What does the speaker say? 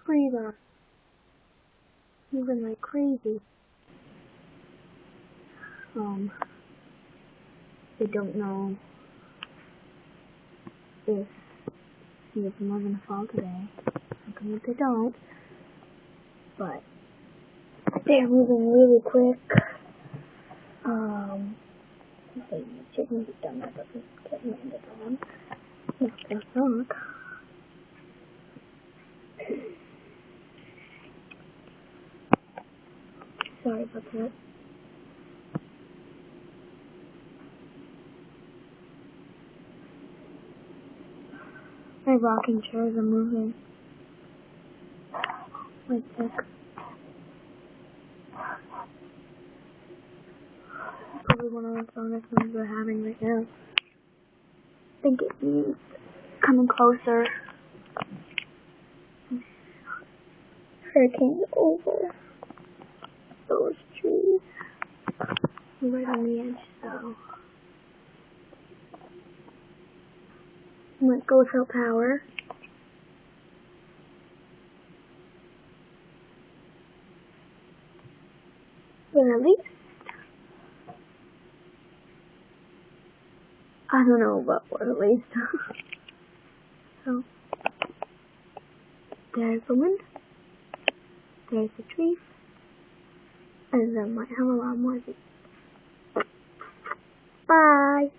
trees are moving like crazy. They don't know if it's more gonna fall today. I think they don't, but they're moving really quick. The chickens have done that, but we can't land it on. No, it's not. Sorry about that. My rocking chairs are moving. Like this. Probably one of the strongest ones we're having right now. I think it means coming closer. Hurricane's over those trees. Right on the edge, so might go without power. But at least I don't know about what at least. So there's the wind. There's the tree. And then might have a lot more. Bye.